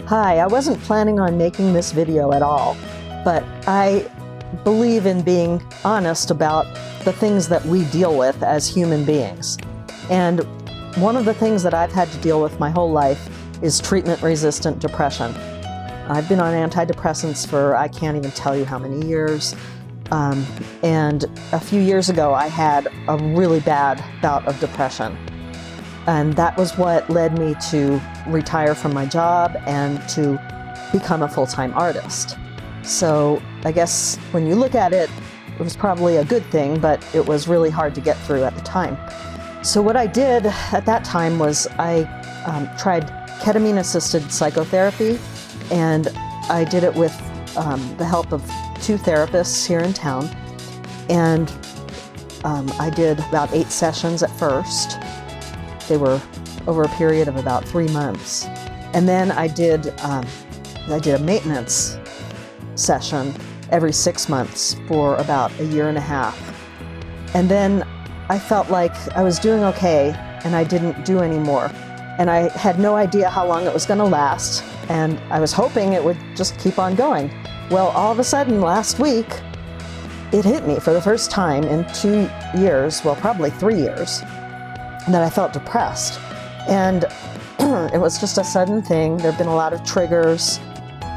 Hi, I wasn't planning on making this video at all, but I believe in being honest about the things that we deal with as human beings. And one of the things that I've had to deal with my whole life is treatment-resistant depression. I've been on antidepressants for I can't even tell you how many years. And a few years ago, I had a really bad bout of depression. And that was what led me to retire from my job and to become a full-time artist. So I guess when you look at it, it was probably a good thing, but it was really hard to get through at the time. So what I did at that time was I tried ketamine-assisted psychotherapy, and I did it with the help of 2 therapists here in town. And I did about 8 sessions at first. They were over a period of about 3 months. And then I did a maintenance session every 6 months for about a year and a half. And then I felt like I was doing okay, and I didn't do any more. And I had no idea how long it was going to last, and I was hoping it would just keep on going. Well, all of a sudden last week, it hit me for the first time in 2 years, well, probably 3 years, that I felt depressed. And it was just a sudden thing. There have been a lot of triggers,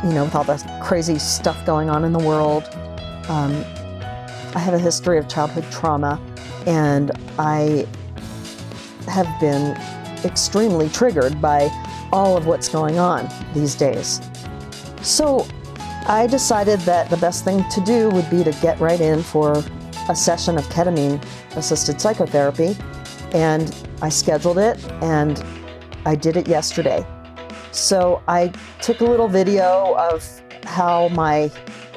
with all the crazy stuff going on in the world. I have a history of childhood trauma, and I have been extremely triggered by all of what's going on these days. So I decided that the best thing to do would be to get right in for a session of ketamine-assisted psychotherapy. And I scheduled it, and I did it yesterday. So I took a little video of how my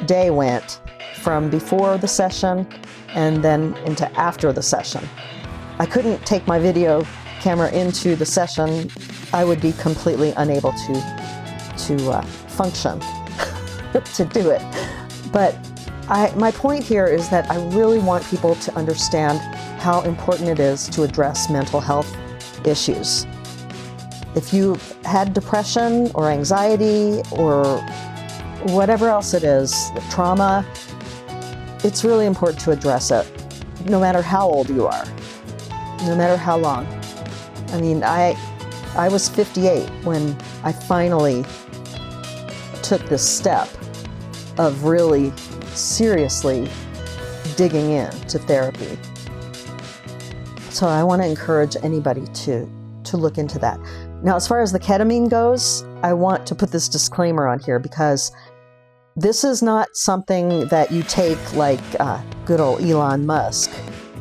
day went from before the session and then into after the session. I couldn't take my video camera into the session. I would be completely unable to function to do it. But my point here is that I really want people to understand how important it is to address mental health issues. If you've had depression or anxiety or whatever else it is, trauma, it's really important to address it, no matter how old you are, no matter how long. I mean, I was 58 when I finally took this step of really seriously digging into therapy. So I want to encourage anybody to look into that. Now, as far as the ketamine goes, I want to put this disclaimer on here because this is not something that you take like good old Elon Musk.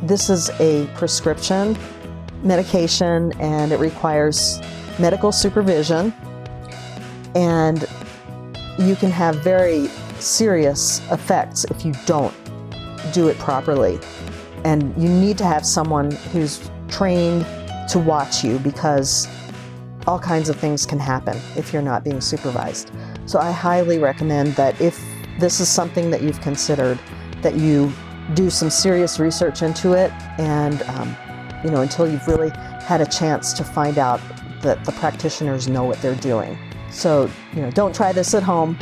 This is a prescription medication, and it requires medical supervision, and you can have very serious effects if you don't do it properly. And you need to have someone who's trained to watch you, because all kinds of things can happen if you're not being supervised. So I highly recommend that if this is something that you've considered, that you do some serious research into it, and until you've really had a chance to find out that the practitioners know what they're doing. So, don't try this at home.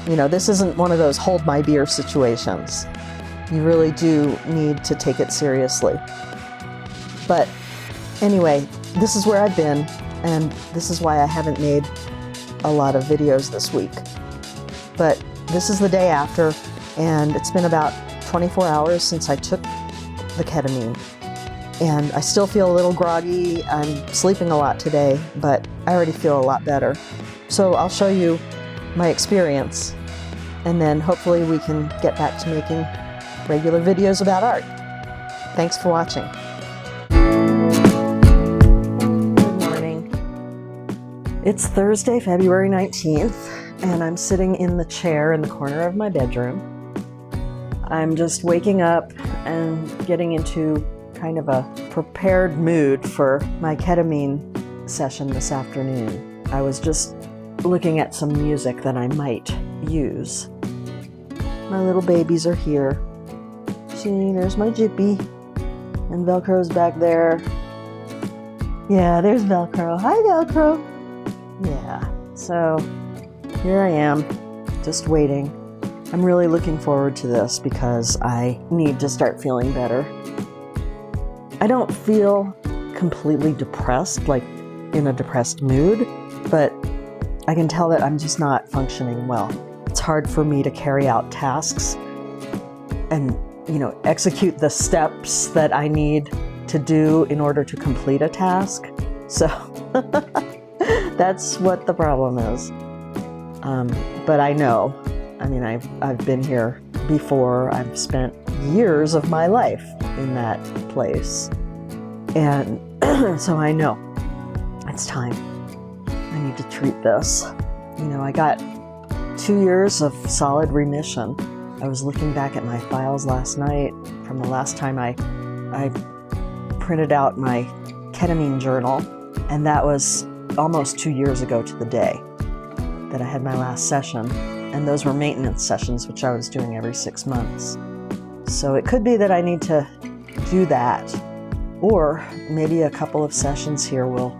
This isn't one of those hold my beer situations. You really do need to take it seriously. But anyway, this is where I've been, and this is why I haven't made a lot of videos this week. But this is the day after, and it's been about 24 hours since I took the ketamine. And I still feel a little groggy. I'm sleeping a lot today, but I already feel a lot better. So I'll show you my experience, and then hopefully we can get back to making regular videos about art. Thanks for watching. Good morning. It's Thursday, February 19th, and I'm sitting in the chair in the corner of my bedroom. I'm just waking up and getting into kind of a prepared mood for my ketamine session this afternoon. I was just looking at some music that I might use. My little babies are here. See, there's my Jippy, and Velcro's back there. Yeah, there's Velcro. Hi, Velcro. Yeah, so here I am, just waiting. I'm really looking forward to this because I need to start feeling better. I don't feel completely depressed, like in a depressed mood, but I can tell that I'm just not functioning well. It's hard for me to carry out tasks and, execute the steps that I need to do in order to complete a task. So that's what the problem is. But I know, I've been here before. I've spent years of my life in that place. And so I know it's time. I need to treat this. I got 2 years of solid remission. I was looking back at my files last night from the last time I printed out my ketamine journal, and that was almost 2 years ago to the day that I had my last session. And those were maintenance sessions, which I was doing every 6 months. So it could be that I need to do that, or maybe a couple of sessions here will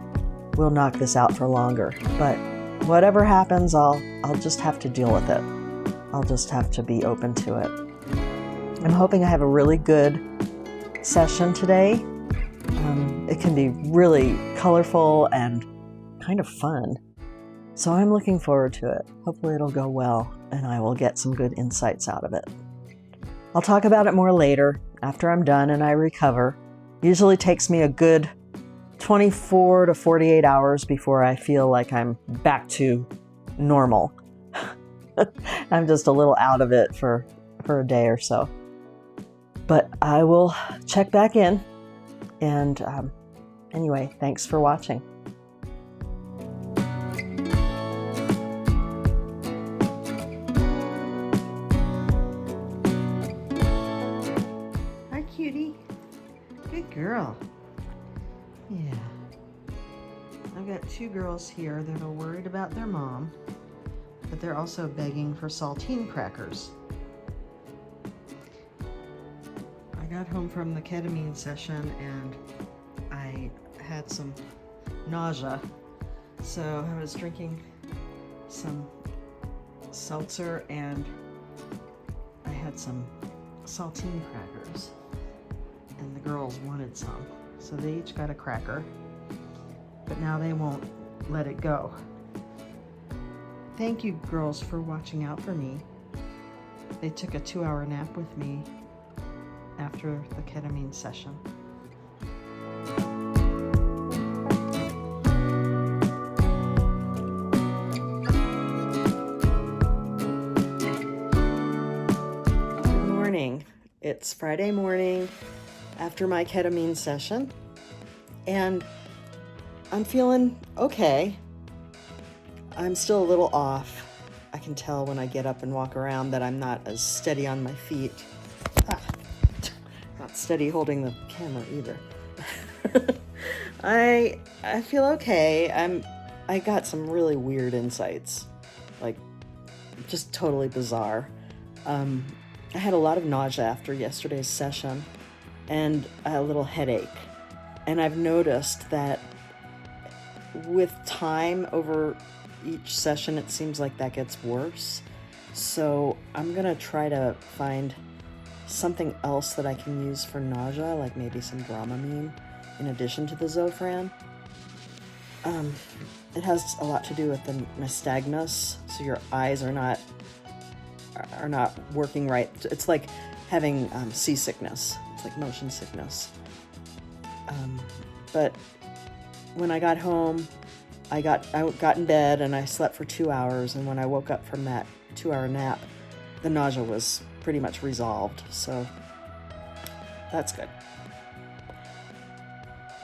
knock this out for longer. But whatever happens, I'll just have to deal with it. I'll just have to be open to it. I'm hoping I have a really good session today. It can be really colorful and kind of fun. So I'm looking forward to it. Hopefully it'll go well and I will get some good insights out of it. I'll talk about it more later after I'm done and I recover. Usually takes me a good 24 to 48 hours before I feel like I'm back to normal. I'm just a little out of it for a day or so. But I will check back in. And anyway, thanks for watching. Hi, cutie. Good girl. Yeah. I've got 2 girls here that are worried about their mom, but they're also begging for saltine crackers. I got home from the ketamine session and I had some nausea, so I was drinking some seltzer and I had some saltine crackers, and the girls wanted some, so they each got a cracker, but now they won't let it go. Thank you, girls, for watching out for me. They took a 2-hour nap with me after the ketamine session. Good morning. It's Friday morning after my ketamine session, and I'm feeling okay. I'm still a little off. I can tell when I get up and walk around that I'm not as steady on my feet. Not steady holding the camera either. I feel okay. I got some really weird insights, like just totally bizarre. I had a lot of nausea after yesterday's session and a little headache. And I've noticed that with time over each session, it seems like that gets worse. So I'm gonna try to find something else that I can use for nausea, like maybe some Dramamine in addition to the Zofran. It has a lot to do with the nystagmus, so your eyes are not working right. It's like having seasickness. It's like motion sickness. But when I got home, I got in bed and I slept for 2 hours, and when I woke up from that 2-hour nap, the nausea was pretty much resolved, so that's good.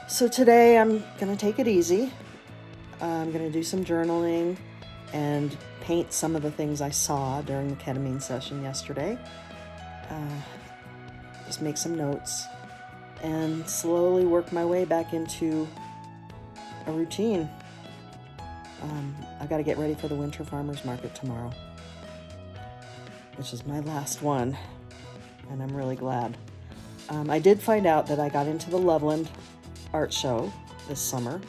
So today I'm gonna take it easy. I'm gonna do some journaling and paint some of the things I saw during the ketamine session yesterday. Just make some notes and slowly work my way back into a routine. I got to get ready for the Winter Farmers Market tomorrow, which is my last one, and I'm really glad. I did find out that I got into the Loveland art show this summer,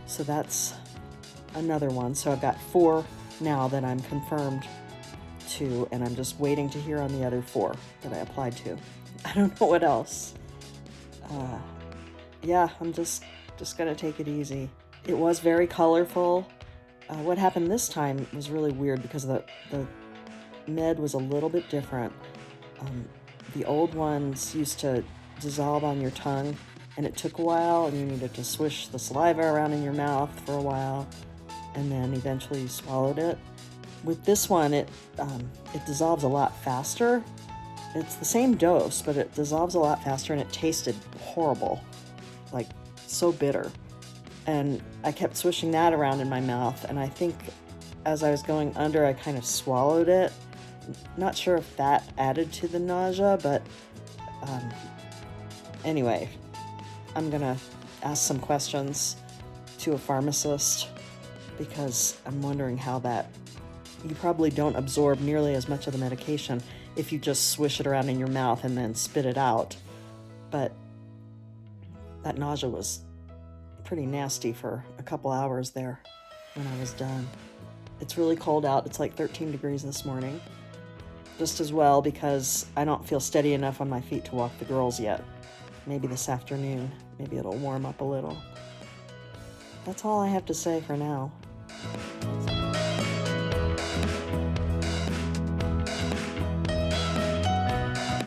so that's another one. So I've got 4 now that I'm confirmed to, and I'm just waiting to hear on the other 4 that I applied to. I don't know what else. Yeah, I'm just gonna take it easy. It was very colorful. What happened this time was really weird because the med was a little bit different. The old ones used to dissolve on your tongue, and it took a while, and you needed to swish the saliva around in your mouth for a while, and then eventually you swallowed it. With this one, it dissolves a lot faster. It's the same dose, but it dissolves a lot faster, and it tasted horrible, like so bitter. And I kept swishing that around in my mouth, and I think as I was going under, I kind of swallowed it. Not sure if that added to the nausea, but anyway, I'm gonna ask some questions to a pharmacist because I'm wondering how that... You probably don't absorb nearly as much of the medication if you just swish it around in your mouth and then spit it out. But that nausea was pretty nasty for a couple hours there when I was done. It's really cold out. It's like 13 degrees this morning. Just as well because I don't feel steady enough on my feet to walk the girls yet. Maybe this afternoon. Maybe it'll warm up a little. That's all I have to say for now.